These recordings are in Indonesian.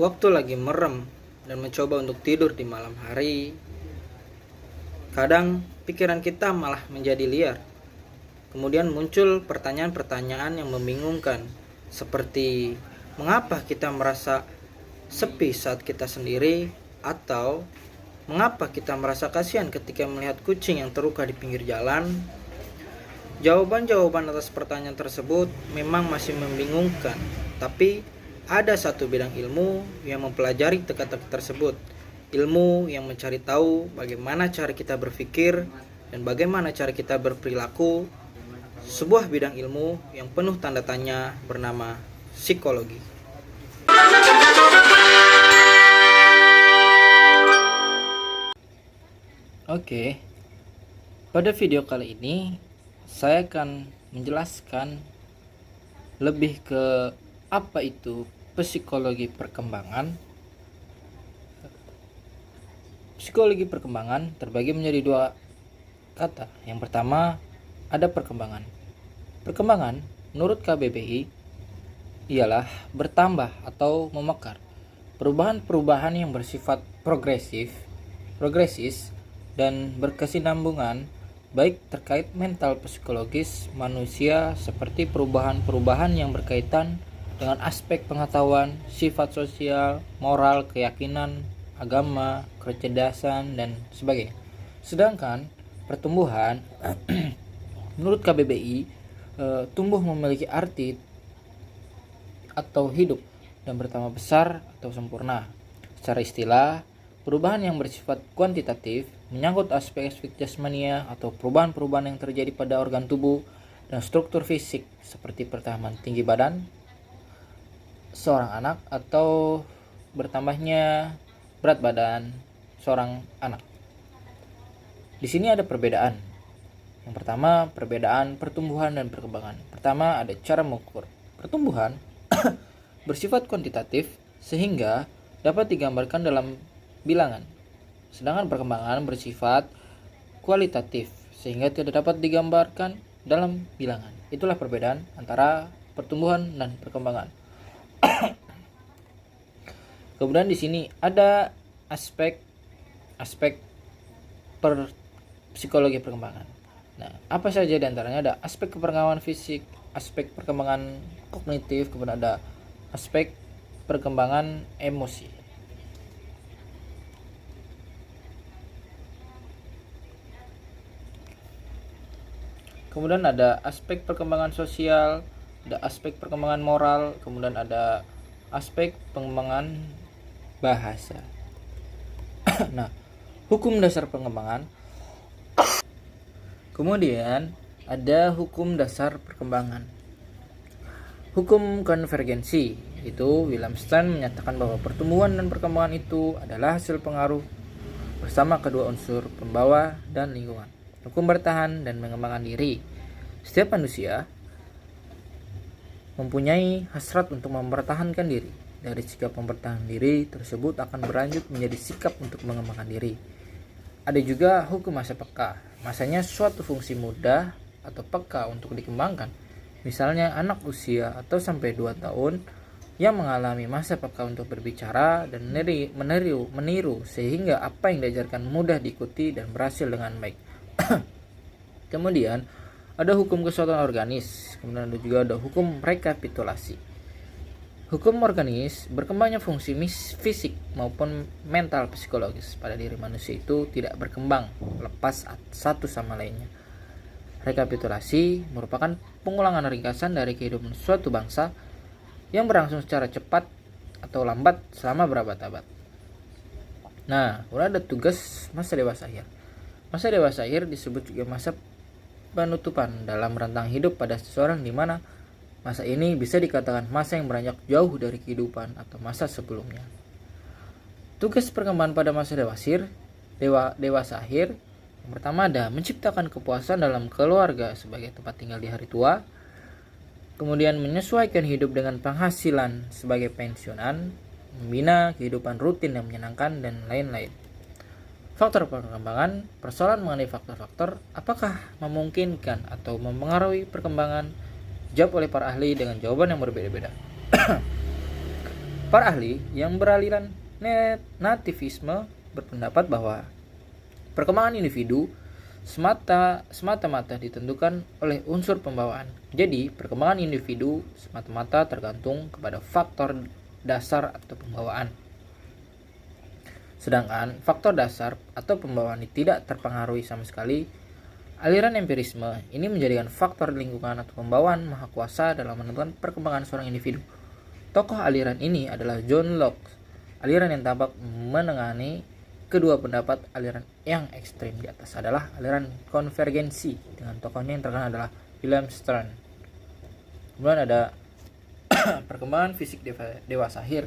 Waktu lagi merem dan mencoba untuk tidur di malam hari, kadang pikiran kita malah menjadi liar. Kemudian muncul pertanyaan-pertanyaan yang membingungkan, seperti mengapa kita merasa sepi saat kita sendiri, atau mengapa kita merasa kasihan ketika melihat kucing yang terluka di pinggir jalan. Jawaban-jawaban atas pertanyaan tersebut memang masih membingungkan, tapi ada satu bidang ilmu yang mempelajari teka-teki tersebut. Ilmu yang mencari tahu bagaimana cara kita berpikir dan bagaimana cara kita berperilaku. Sebuah bidang ilmu yang penuh tanda tanya bernama psikologi. Oke, pada video kali ini saya akan menjelaskan lebih ke apa itu psikologi perkembangan. Psikologi perkembangan terbagi menjadi dua kata. Yang pertama, ada perkembangan. Perkembangan menurut KBBI ialah bertambah atau memekar. Perubahan-perubahan yang bersifat progresis dan berkesinambungan, baik terkait mental psikologis manusia seperti perubahan-perubahan yang berkaitan dengan aspek pengetahuan, sifat sosial, moral, keyakinan, agama, kecerdasan, dan sebagainya. Sedangkan pertumbuhan menurut KBBI, tumbuh memiliki arti atau hidup dan bertambah besar atau sempurna. Secara istilah, perubahan yang bersifat kuantitatif menyangkut aspek-aspek jasmania atau perubahan-perubahan yang terjadi pada organ tubuh dan struktur fisik seperti pertambahan tinggi badan seorang anak atau bertambahnya berat badan seorang anak. Di sini ada perbedaan. Yang pertama, perbedaan pertumbuhan dan perkembangan. Pertama, ada cara mengukur. Pertumbuhan bersifat kuantitatif sehingga dapat digambarkan dalam bilangan. Sedangkan perkembangan bersifat kualitatif sehingga tidak dapat digambarkan dalam bilangan. Itulah perbedaan antara pertumbuhan dan perkembangan. Kemudian di sini ada aspek psikologi perkembangan. Nah, apa saja di antaranya? Ada aspek perkembangan fisik, aspek perkembangan kognitif, kemudian ada aspek perkembangan emosi. Kemudian ada aspek perkembangan sosial, ada aspek perkembangan moral, kemudian ada aspek pengembangan bahasa. Nah, hukum dasar pengembangan. Kemudian ada hukum dasar perkembangan. Hukum konvergensi, itu William Stein menyatakan bahwa pertumbuhan dan perkembangan itu adalah hasil pengaruh bersama kedua unsur pembawa dan lingkungan. Hukum bertahan dan mengembangkan diri. Setiap manusia mempunyai hasrat untuk mempertahankan diri. Dari sikap mempertahankan diri tersebut akan berlanjut menjadi sikap untuk mengembangkan diri. Ada juga hukum masa peka. Masanya suatu fungsi mudah atau peka untuk dikembangkan. Misalnya anak usia atau sampai 2 tahun yang mengalami masa peka untuk berbicara dan meniru sehingga apa yang diajarkan mudah diikuti dan berhasil dengan baik. Kemudian ada hukum kesatuan organis, kemudian ada hukum rekapitulasi. Hukum organis, berkembangnya fungsi fisik maupun mental psikologis pada diri manusia itu tidak berkembang lepas satu sama lainnya. Rekapitulasi merupakan pengulangan ringkasan dari kehidupan suatu bangsa yang berlangsung secara cepat atau lambat selama berabad-abad. Nah, kemudian ada tugas masa dewasa akhir. Masa dewasa akhir disebut juga masa penutupan dalam rentang hidup pada seseorang, di mana masa ini bisa dikatakan masa yang beranjak jauh dari kehidupan atau masa sebelumnya. Tugas perkembangan pada masa dewasa akhir, yang pertama ada menciptakan kepuasan dalam keluarga sebagai tempat tinggal di hari tua, kemudian menyesuaikan hidup dengan penghasilan sebagai pensiunan, membina kehidupan rutin yang menyenangkan, dan lain-lain. Faktor perkembangan, persoalan mengenai faktor-faktor apakah memungkinkan atau mempengaruhi perkembangan, jawab oleh para ahli dengan jawaban yang berbeda-beda. Para ahli yang beraliran nativisme berpendapat bahwa perkembangan individu semata-mata ditentukan oleh unsur pembawaan. Jadi, perkembangan individu semata-mata tergantung kepada faktor dasar atau pembawaan. Sedangkan faktor dasar atau pembawaan ini tidak terpengaruhi sama sekali. Aliran empirisme ini menjadikan faktor lingkungan atau pembawaan maha kuasa dalam menentukan perkembangan seorang individu. Tokoh aliran ini adalah John Locke. Aliran yang tampak menengani kedua pendapat aliran yang ekstrim di atas adalah aliran konvergensi, dengan tokohnya yang terkenal adalah William Stern. Kemudian ada perkembangan fisik dewasa akhir.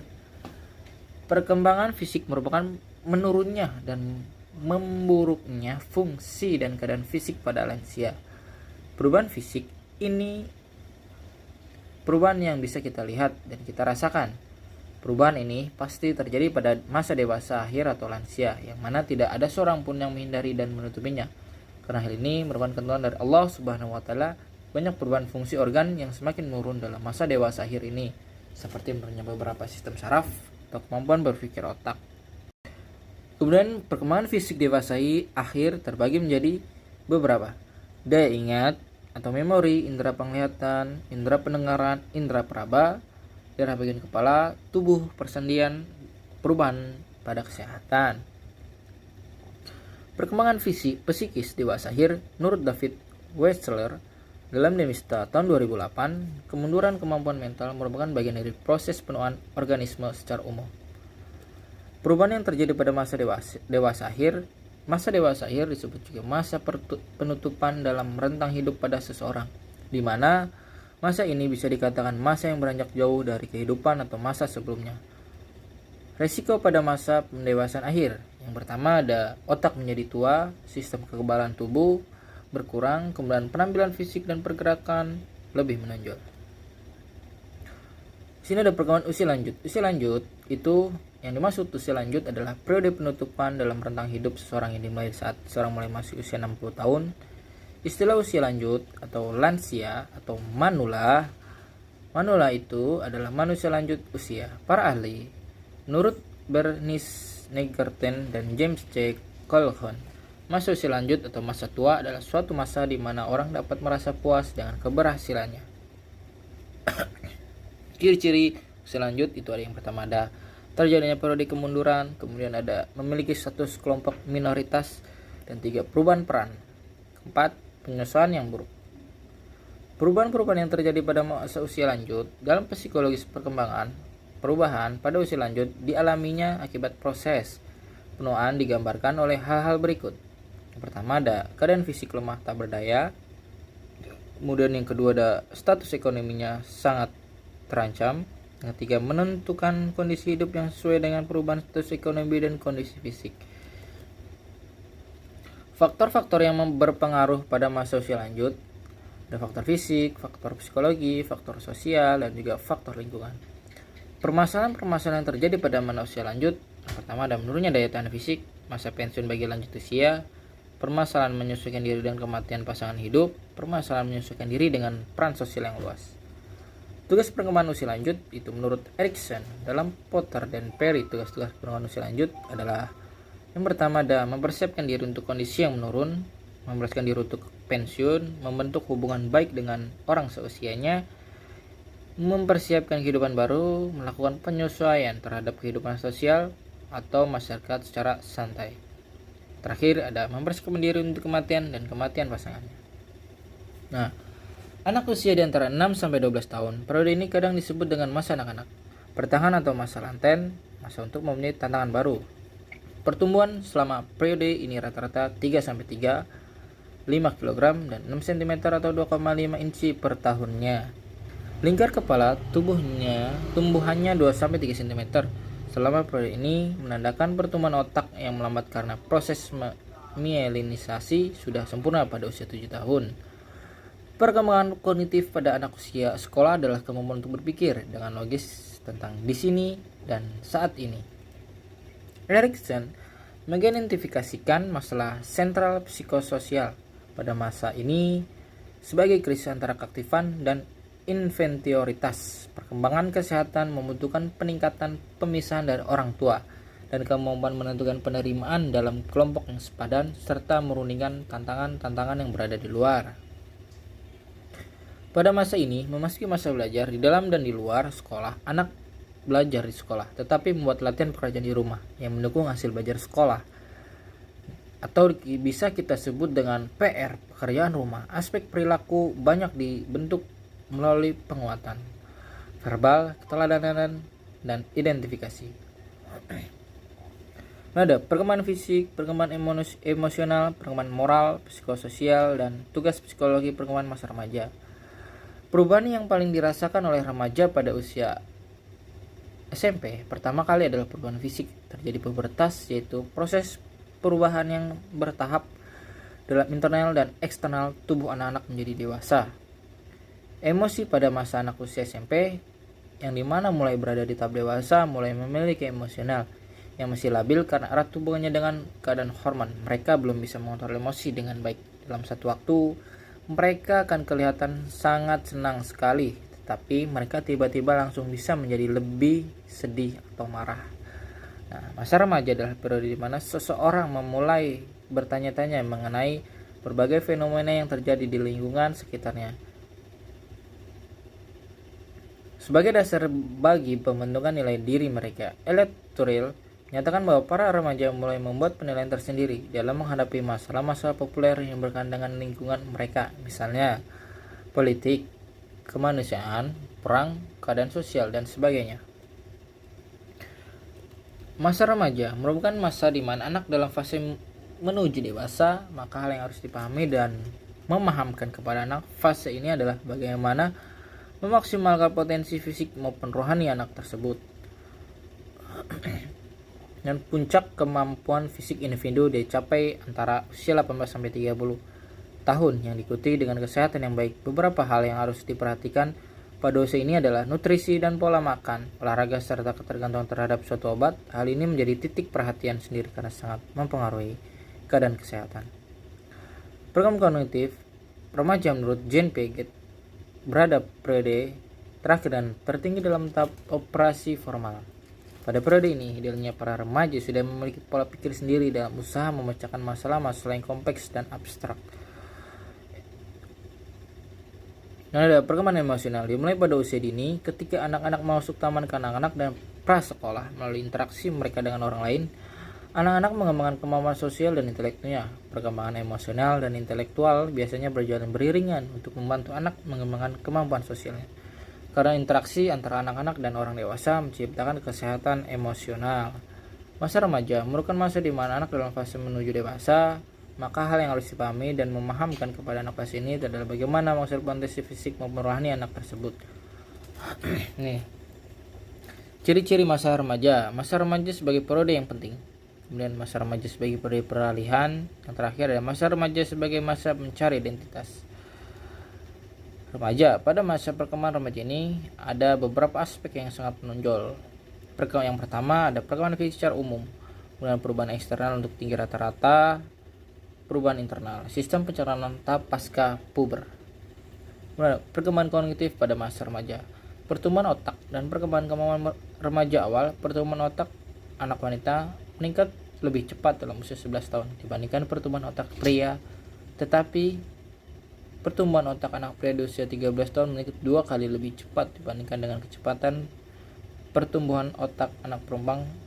Perkembangan fisik merupakan menurunnya dan memburuknya fungsi dan keadaan fisik pada lansia. Perubahan fisik ini perubahan yang bisa kita lihat dan kita rasakan. Perubahan ini pasti terjadi pada masa dewasa akhir atau lansia, yang mana tidak ada seorang pun yang menghindari dan menutupinya. Karena hal ini merupakan ketentuan dari Allah Subhanahu wa taala. Banyak perubahan fungsi organ yang semakin menurun dalam masa dewasa akhir ini, seperti menurunnya beberapa sistem saraf atau kemampuan berpikir otak. Kemudian perkembangan fisik dewasa akhir terbagi menjadi beberapa. Daya ingat atau memori, indera penglihatan, indera pendengaran, indera peraba, daerah bagian kepala, tubuh, persendian, perubahan pada kesehatan. Perkembangan psikis dewasa akhir menurut David Wetzler dalam Demista tahun 2008, kemunduran kemampuan mental merupakan bagian dari proses penuaan organisme secara umum. Perubahan yang terjadi pada masa dewasa akhir disebut juga masa penutupan dalam rentang hidup pada seseorang, di mana masa ini bisa dikatakan masa yang beranjak jauh dari kehidupan atau masa sebelumnya. Resiko pada masa pendewasaan akhir. Yang pertama ada otak menjadi tua, sistem kekebalan tubuh berkurang, kemudian penampilan fisik dan pergerakan lebih menonjol. Di sini ada perkembangan usia lanjut. Usia lanjut itu yang dimaksud usia lanjut adalah periode penutupan dalam rentang hidup seseorang yang dimulai saat seseorang mulai masuk usia 60 tahun. Istilah usia lanjut atau lansia atau manula itu adalah manusia lanjut usia. Para ahli menurut Bernice Negerten dan James C. Colquhoun, masa usia lanjut atau masa tua adalah suatu masa di mana orang dapat merasa puas dengan keberhasilannya. Ciri-ciri usia lanjut itu ada yang pertama ada terjadinya periode kemunduran, kemudian ada memiliki status kelompok minoritas, dan 3 perubahan peran. 4 penyesuaian yang buruk. Perubahan-perubahan yang terjadi pada masa usia lanjut dalam psikologis perkembangan, perubahan pada usia lanjut dialaminya akibat proses penuaan digambarkan oleh hal-hal berikut. Yang pertama ada keadaan fisik lemah tak berdaya. Kemudian yang kedua ada status ekonominya sangat terancam. Yang ketiga menentukan kondisi hidup yang sesuai dengan perubahan status ekonomi dan kondisi fisik. Faktor-faktor yang berpengaruh pada masa usia lanjut ada faktor fisik, faktor psikologi, faktor sosial, dan juga faktor lingkungan. Permasalahan-permasalahan yang terjadi pada masa usia lanjut, yang pertama ada menurunnya daya tahan fisik, masa pensiun bagi lanjut usia, permasalahan menyesuaikan diri dengan kematian pasangan hidup, permasalahan menyesuaikan diri dengan peran sosial yang luas. Tugas perkembangan usia lanjut itu menurut Erikson dalam Potter dan Perry, tugas-tugas perkembangan usia lanjut adalah yang pertama ada mempersiapkan diri untuk kondisi yang menurun, mempersiapkan diri untuk pensiun, membentuk hubungan baik dengan orang seusianya, mempersiapkan kehidupan baru, melakukan penyesuaian terhadap kehidupan sosial atau masyarakat secara santai. Terakhir ada mempersiapkan diri untuk kematian dan kematian pasangannya. Nah, anak usia di antara 6 sampai 12 tahun, periode ini kadang disebut dengan masa anak-anak, pertahanan atau masa lanten, masa untuk memenuhi tantangan baru. Pertumbuhan selama periode ini rata-rata 3 sampai 5 kg dan 6 cm atau 2,5 inci per tahunnya. Lingkar kepala tumbuhannya 2 sampai 3 cm. Selama periode ini menandakan pertumbuhan otak yang melambat karena proses mielinisasi sudah sempurna pada usia 7 tahun. Perkembangan kognitif pada anak usia sekolah adalah kemampuan untuk berpikir dengan logis tentang di sini dan saat ini. Erikson mengidentifikasikan masalah sentral psikososial pada masa ini sebagai krisis antara keaktifan dan inventioritas. Perkembangan kesehatan membutuhkan peningkatan pemisahan dari orang tua dan kemampuan menentukan penerimaan dalam kelompok yang sepadan serta merundingkan tantangan-tantangan yang berada di luar. Pada masa ini, memasuki masa belajar di dalam dan di luar sekolah, anak belajar di sekolah, tetapi membuat latihan pekerjaan di rumah yang mendukung hasil belajar sekolah. Atau bisa kita sebut dengan PR, pekerjaan rumah. Aspek perilaku banyak dibentuk melalui penguatan verbal, keteladanan, dan identifikasi. Ada perkembangan fisik, perkembangan emosional, perkembangan moral, psikososial, dan tugas psikologi perkembangan masa remaja. Perubahan yang paling dirasakan oleh remaja pada usia SMP pertama kali adalah perubahan fisik. Terjadi pubertas, yaitu proses perubahan yang bertahap dalam internal dan eksternal tubuh anak-anak menjadi dewasa. Emosi pada masa anak usia SMP, yang dimana mulai berada di tahap dewasa, mulai memiliki emosional yang masih labil karena erat hubungannya dengan keadaan hormon. Mereka belum bisa mengontrol emosi dengan baik. Dalam satu waktu, mereka akan kelihatan sangat senang sekali, tetapi mereka tiba-tiba langsung bisa menjadi lebih sedih atau marah. Nah, masa remaja adalah periode di mana seseorang memulai bertanya-tanya mengenai berbagai fenomena yang terjadi di lingkungan sekitarnya. Sebagai dasar bagi pembentukan nilai diri mereka, Elliot Turrell menyatakan bahwa para remaja mulai membuat penilaian tersendiri dalam menghadapi masalah-masalah populer yang berkaitan dengan lingkungan mereka, misalnya politik, kemanusiaan, perang, keadaan sosial, dan sebagainya. Masa remaja merupakan masa di mana anak dalam fase menuju dewasa, maka hal yang harus dipahami dan memahamkan kepada anak fase ini adalah bagaimana memaksimalkan potensi fisik maupun rohani anak tersebut. Dan puncak kemampuan fisik individu dicapai antara usia 18 sampai 30 tahun yang diikuti dengan kesehatan yang baik. Beberapa hal yang harus diperhatikan pada usia ini adalah nutrisi dan pola makan, olahraga serta ketergantungan terhadap suatu obat. Hal ini menjadi titik perhatian sendiri karena sangat mempengaruhi keadaan kesehatan. Program kognitif remaja menurut Jane Piaget berada periode terakhir dan tertinggi dalam tahap operasi formal. Pada periode ini, idealnya para remaja sudah memiliki pola pikir sendiri dalam usaha memecahkan masalah-masalah yang kompleks dan abstrak. Dan ada perkembangan emosional dimulai pada usia dini ketika anak-anak masuk taman kanak-kanak dan prasekolah. Melalui interaksi mereka dengan orang lain, anak-anak mengembangkan kemampuan sosial dan intelektualnya. Perkembangan emosional dan intelektual biasanya berjalan beriringan untuk membantu anak mengembangkan kemampuan sosialnya. Karena interaksi antara anak-anak dan orang dewasa menciptakan kesehatan emosional. Masa remaja merupakan masa di mana anak dalam fase menuju dewasa, maka hal yang harus dipahami dan memahamkan kepada anak fase ini adalah bagaimana menghasilkan potensi fisik maupun rohani anak tersebut. Nih, ciri-ciri masa remaja. Masa remaja sebagai periode yang penting. Kemudian masa remaja sebagai periode peralihan. Yang terakhir adalah masa remaja sebagai masa mencari identitas. Remaja, pada masa perkembangan remaja ini ada beberapa aspek yang sangat menonjol. Yang pertama ada perkembangan fisik secara umum, kemudian perubahan eksternal untuk tinggi rata-rata, perubahan internal, sistem pencernaan tahap pasca puber. Kemudian perkembangan kognitif pada masa remaja, pertumbuhan otak dan perkembangan kemampuan remaja awal. Pertumbuhan otak anak wanita meningkat lebih cepat dalam usia 11 tahun dibandingkan pertumbuhan otak pria, tetapi pertumbuhan otak anak pria di usia 13 tahun meningkat 2 kali lebih cepat dibandingkan dengan kecepatan pertumbuhan otak anak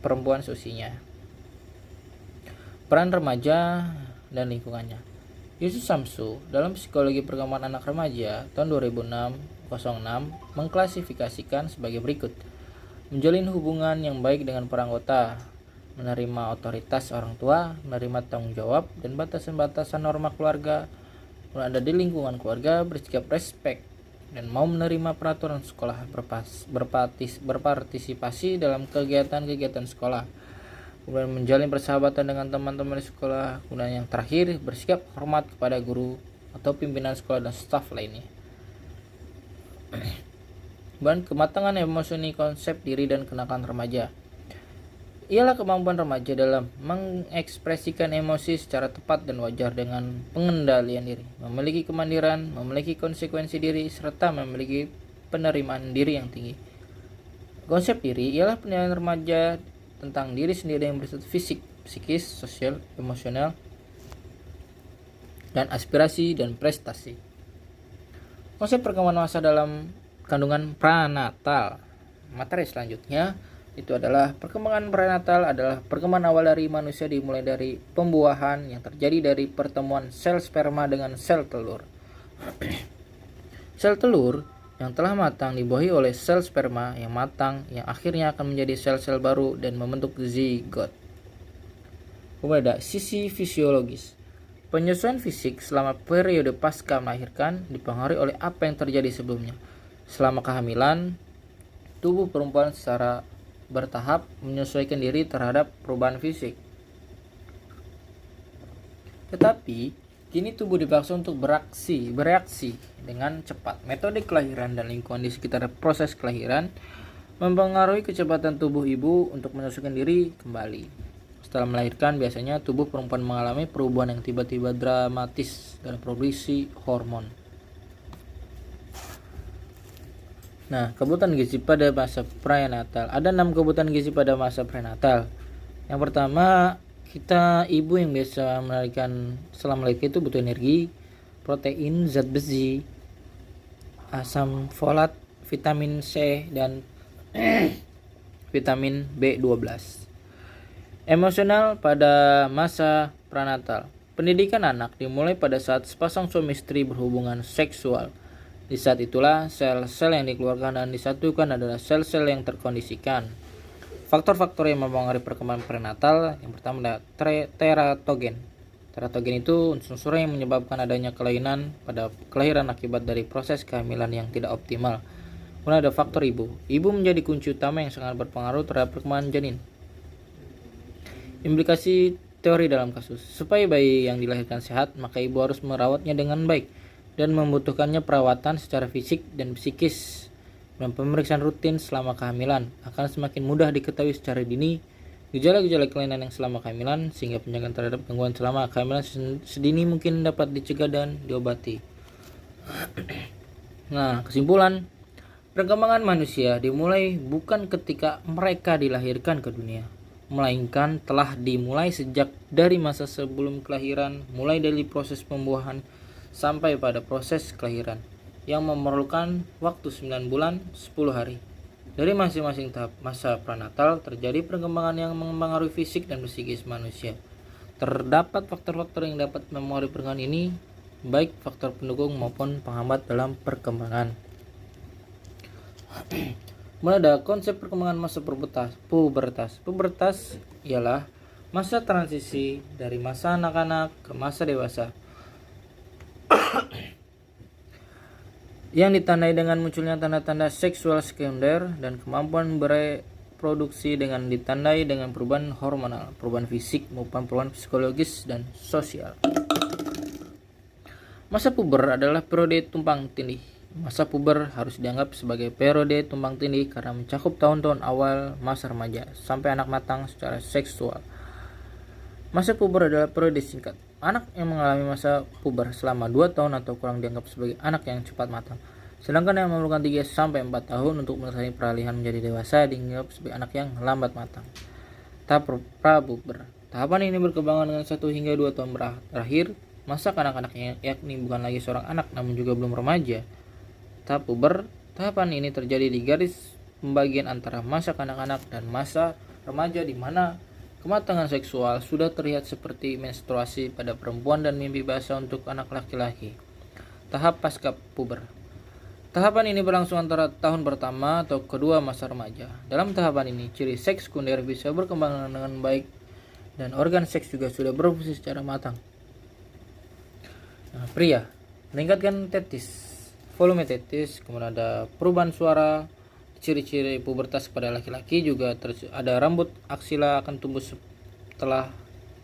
perempuan seusianya. Peran remaja dan lingkungannya. Yusuf Samsu dalam Psikologi Perkembangan Anak Remaja tahun 2006 mengklasifikasikan sebagai berikut. Menjalin hubungan yang baik dengan para anggota, menerima otoritas orang tua, menerima tanggung jawab dan batasan-batasan norma keluarga, ada di lingkungan keluarga, bersikap respek dan mau menerima peraturan sekolah, berpartisipasi dalam kegiatan-kegiatan sekolah, kemudian menjalin persahabatan dengan teman-teman di sekolah, kemudian yang terakhir bersikap hormat kepada guru atau pimpinan sekolah dan staf lainnya. Dan kematangan emosi, konsep diri dan kenakalan remaja ialah kemampuan remaja dalam mengekspresikan emosi secara tepat dan wajar dengan pengendalian diri, memiliki kemandirian, memiliki konsekuensi diri, serta memiliki penerimaan diri yang tinggi. Konsep diri ialah penilaian remaja tentang diri sendiri yang bersifat fisik, psikis, sosial, emosional, dan aspirasi dan prestasi. Konsep perkembangan masa dalam kandungan pranatal. Materi selanjutnya itu adalah perkembangan prenatal adalah perkembangan awal dari manusia dimulai dari pembuahan yang terjadi dari pertemuan sel sperma dengan sel telur. Sel telur yang telah matang dibuahi oleh sel sperma yang matang yang akhirnya akan menjadi sel-sel baru dan membentuk zigot. Kemudian ada sisi fisiologis. Penyesuaian fisik selama periode pasca melahirkan dipengaruhi oleh apa yang terjadi sebelumnya. Selama kehamilan, tubuh perempuan secara bertahap menyesuaikan diri terhadap perubahan fisik. Tetapi, kini tubuh dipaksa untuk bereaksi dengan cepat. Metode kelahiran dan lingkungan di sekitar proses kelahiran mempengaruhi kecepatan tubuh ibu untuk menyesuaikan diri kembali. Setelah melahirkan, biasanya tubuh perempuan mengalami perubahan yang tiba-tiba dramatis dalam produksi hormon. Nah, kebutuhan gizi pada masa prenatal. Ada 6 kebutuhan gizi pada masa prenatal. Yang pertama, ibu yang biasa melahirkan setelah melahirkan itu butuh energi, protein, zat besi, asam folat, vitamin C, dan vitamin B12. Emosional pada masa prenatal. Pendidikan anak dimulai pada saat sepasang suami istri berhubungan seksual. Di saat itulah sel-sel yang dikeluarkan dan disatukan adalah sel-sel yang terkondisikan. Faktor-faktor yang mempengaruhi perkembangan prenatal yang pertama adalah teratogen. Teratogen itu unsur yang menyebabkan adanya kelainan pada kelahiran akibat dari proses kehamilan yang tidak optimal. Kemudian ada faktor ibu. Ibu menjadi kunci utama yang sangat berpengaruh terhadap perkembangan janin. Implikasi teori dalam kasus. Supaya bayi yang dilahirkan sehat, maka ibu harus merawatnya dengan baik dan membutuhkannya perawatan secara fisik dan psikis dan pemeriksaan rutin selama kehamilan akan semakin mudah diketahui secara dini gejala-gejala kelainan yang selama kehamilan sehingga pencegahan terhadap gangguan selama kehamilan sedini mungkin dapat dicegah dan diobati. Nah, kesimpulan, perkembangan manusia dimulai bukan ketika mereka dilahirkan ke dunia, melainkan telah dimulai sejak dari masa sebelum kelahiran, mulai dari proses pembuahan sampai pada proses kelahiran yang memerlukan waktu 9 bulan 10 hari. Dari masing-masing tahap masa prenatal terjadi perkembangan yang mempengaruhi fisik dan psikis manusia. Terdapat faktor-faktor yang dapat mempengaruhi perkembangan ini, baik faktor pendukung maupun penghambat dalam perkembangan. Kemudian ada konsep perkembangan masa pubertas. Pubertas ialah masa transisi dari masa anak-anak ke masa dewasa yang ditandai dengan munculnya tanda-tanda seksual sekunder dan kemampuan bereproduksi dengan ditandai dengan perubahan hormonal, perubahan fisik maupun perubahan psikologis dan sosial. Masa puber adalah periode tumpang tindih. Masa puber harus dianggap sebagai periode tumpang tindih karena mencakup tahun-tahun awal masa remaja sampai anak matang secara seksual. Masa puber adalah periode singkat. Anak yang mengalami masa puber selama 2 tahun atau kurang dianggap sebagai anak yang cepat matang. Sedangkan yang memerlukan 3-4 tahun untuk menyelesaikan peralihan menjadi dewasa dianggap sebagai anak yang lambat matang. Tahap prapuber. Tahapan ini berkembang dengan 1 hingga 2 tahun terakhir masa kanak-kanak yakni bukan lagi seorang anak namun juga belum remaja. Tahap puber. Tahapan ini terjadi di garis pembagian antara masa kanak-kanak dan masa remaja di mana kematangan seksual sudah terlihat seperti menstruasi pada perempuan dan mimpi basah untuk anak laki-laki. Tahap pasca puber. Tahapan ini berlangsung antara tahun pertama atau kedua masa remaja. Dalam tahapan ini, ciri seks sekunder bisa berkembang dengan baik dan organ seks juga sudah berfungsi secara matang. Nah, pria, meningkatkan tetis, volume tetis, kemudian ada perubahan suara. Ciri-ciri pubertas pada laki-laki juga ada rambut aksila akan tumbuh setelah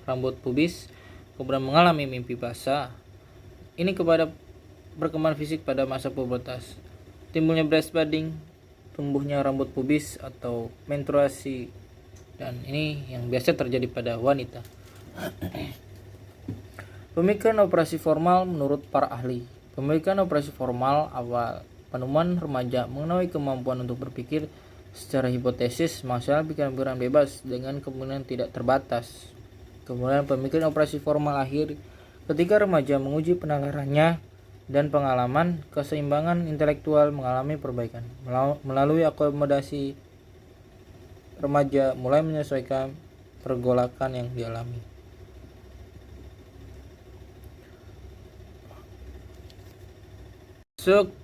rambut pubis, kemudian mengalami mimpi basah. Ini kepada perkembangan fisik pada masa pubertas. Timbulnya breast budding, tumbuhnya rambut pubis atau menstruasi, dan ini yang biasa terjadi pada wanita. Pemikiran operasi formal menurut para ahli. Pemikiran operasi formal penemuan remaja mengenai kemampuan untuk berpikir secara hipotesis, masalah pikiran-pikiran bebas dengan kemungkinan tidak terbatas. Kemudian pemikiran operasi formal akhir ketika remaja menguji penalarannya dan pengalaman keseimbangan intelektual mengalami perbaikan. Melalui akomodasi, remaja mulai menyesuaikan pergolakan yang dialami.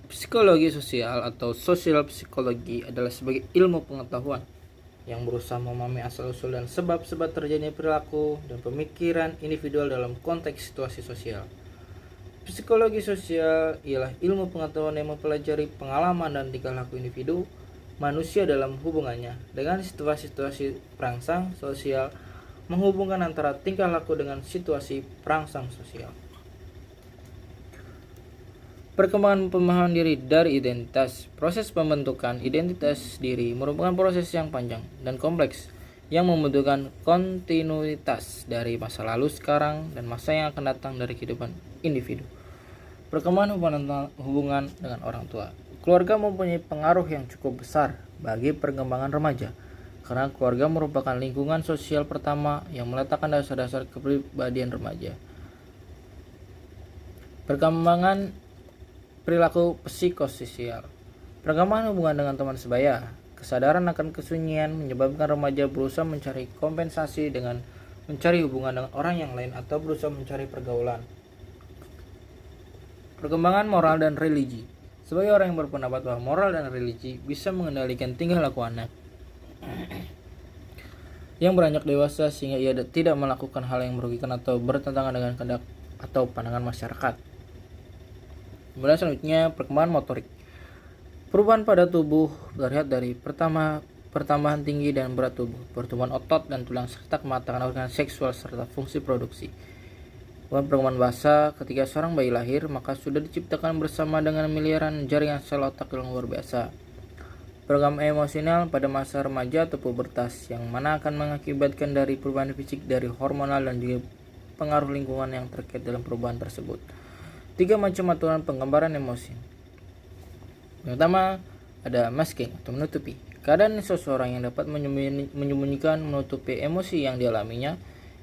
Psikologi sosial atau sosial psikologi adalah sebagai ilmu pengetahuan yang berusaha memahami asal-usul dan sebab-sebab terjadinya perilaku dan pemikiran individual dalam konteks situasi sosial. Psikologi sosial ialah ilmu pengetahuan yang mempelajari pengalaman dan tingkah laku individu manusia dalam hubungannya dengan situasi-situasi perangsang sosial, menghubungkan antara tingkah laku dengan situasi perangsang sosial. Perkembangan pemahaman diri dari identitas. Proses pembentukan identitas diri merupakan proses yang panjang dan kompleks yang membutuhkan kontinuitas dari masa lalu, sekarang, dan masa yang akan datang dari kehidupan individu. Perkembangan hubungan dengan orang tua. Keluarga mempunyai pengaruh yang cukup besar bagi perkembangan remaja, karena keluarga merupakan lingkungan sosial pertama yang meletakkan dasar-dasar kepribadian remaja. Perkembangan perilaku psikososial. Perkembangan hubungan dengan teman sebaya. Kesadaran akan kesunyian menyebabkan remaja berusaha mencari kompensasi dengan mencari hubungan dengan orang yang lain atau berusaha mencari pergaulan. Perkembangan moral dan religi. Sebagai orang yang berpendapat bahwa moral dan religi bisa mengendalikan tingkah laku anak yang beranjak dewasa sehingga ia tidak melakukan hal yang merugikan atau bertentangan dengan kehendak atau pandangan masyarakat. Kemudian selanjutnya perkembangan motorik. Perubahan pada tubuh terlihat dari pertambahan tinggi dan berat tubuh, pertumbuhan otot dan tulang serta kematangan organ seksual serta fungsi produksi. Perkembangan bahasa. Ketika seorang bayi lahir, maka sudah diciptakan bersama dengan miliaran jaringan sel otak yang luar biasa. Perkembangan emosional pada masa remaja atau pubertas, yang mana akan mengakibatkan dari perubahan fisik, dari hormonal, dan juga pengaruh lingkungan yang terkait dalam perubahan tersebut. 3 macam aturan penggambaran emosi. Yang pertama ada masking atau menutupi. Keadaan seseorang yang dapat menyembunyikan, menutupi emosi yang dialaminya.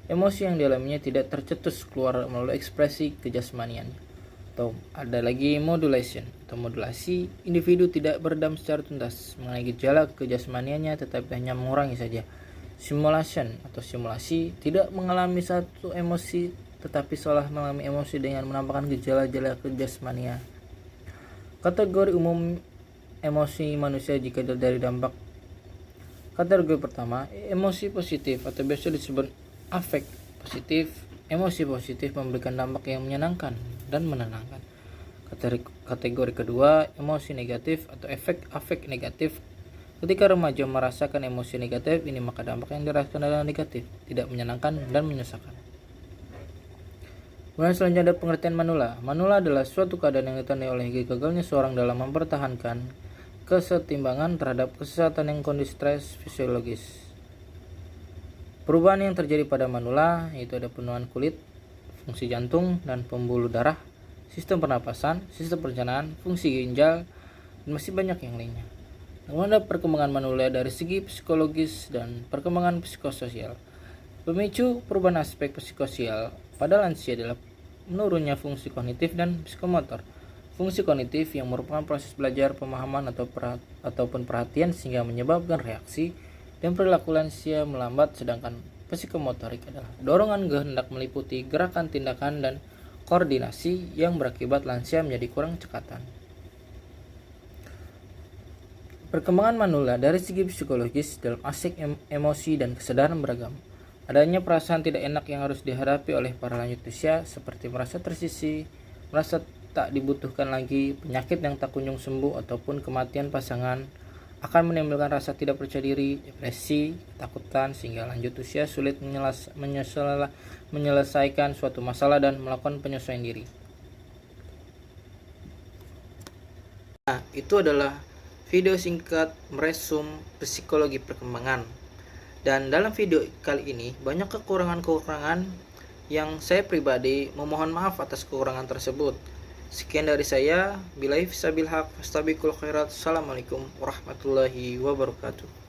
Emosi yang dialaminya tidak tercetus keluar melalui ekspresi kejasmaniannya. Atau ada lagi modulation atau modulasi. Individu tidak berdam secara tuntas mengenai gejala kejasmaniannya, tetapi hanya mengurangi saja. Simulation atau simulasi, tidak mengalami satu emosi tetapi seolah mengalami emosi dengan menampakkan gejala-gejala kejasmania. Kategori umum emosi manusia jika dari dampak. Kategori pertama, emosi positif atau biasa disebut afek positif. Emosi positif memberikan dampak yang menyenangkan dan menenangkan. Kategori kedua, emosi negatif atau afek negatif. Ketika remaja merasakan emosi negatif ini, maka dampak yang dirasakan adalah negatif, tidak menyenangkan dan menyesalkan. Kemudian selanjutnya ada pengertian manula. Manula adalah suatu keadaan yang ditandai oleh gagalnya seorang dalam mempertahankan kesetimbangan terhadap kesehatan yang kondisi stres fisiologis. Perubahan yang terjadi pada manula yaitu ada penuaan kulit, fungsi jantung dan pembuluh darah, sistem pernapasan, sistem pencernaan, fungsi ginjal, dan masih banyak yang lainnya. Kemudian ada perkembangan manula dari segi psikologis dan perkembangan psikososial. Pemicu perubahan aspek psikososial pada lansia adalah menurunnya fungsi kognitif dan psikomotor. Fungsi kognitif yang merupakan proses belajar, pemahaman ataupun perhatian sehingga menyebabkan reaksi dan perilaku lansia melambat, sedangkan psikomotorik adalah dorongan kehendak meliputi gerakan, tindakan, dan koordinasi yang berakibat lansia menjadi kurang cekatan. Perkembangan manula dari segi psikologis dalam aspek emosi dan kesadaran beragam. Adanya perasaan tidak enak yang harus dihadapi oleh para lanjut usia, seperti merasa tersisih, merasa tak dibutuhkan lagi, penyakit yang tak kunjung sembuh, ataupun kematian pasangan akan menimbulkan rasa tidak percaya diri, depresi, ketakutan, sehingga lanjut usia sulit menyelesaikan suatu masalah dan melakukan penyesuaian diri. Nah, itu adalah video singkat meresum psikologi perkembangan. Dan dalam video kali ini banyak kekurangan-kekurangan yang saya pribadi memohon maaf atas kekurangan tersebut. Sekian dari saya. Billahi fisabil haq, fastabiqul khairat. Assalamualaikum warahmatullahi wabarakatuh.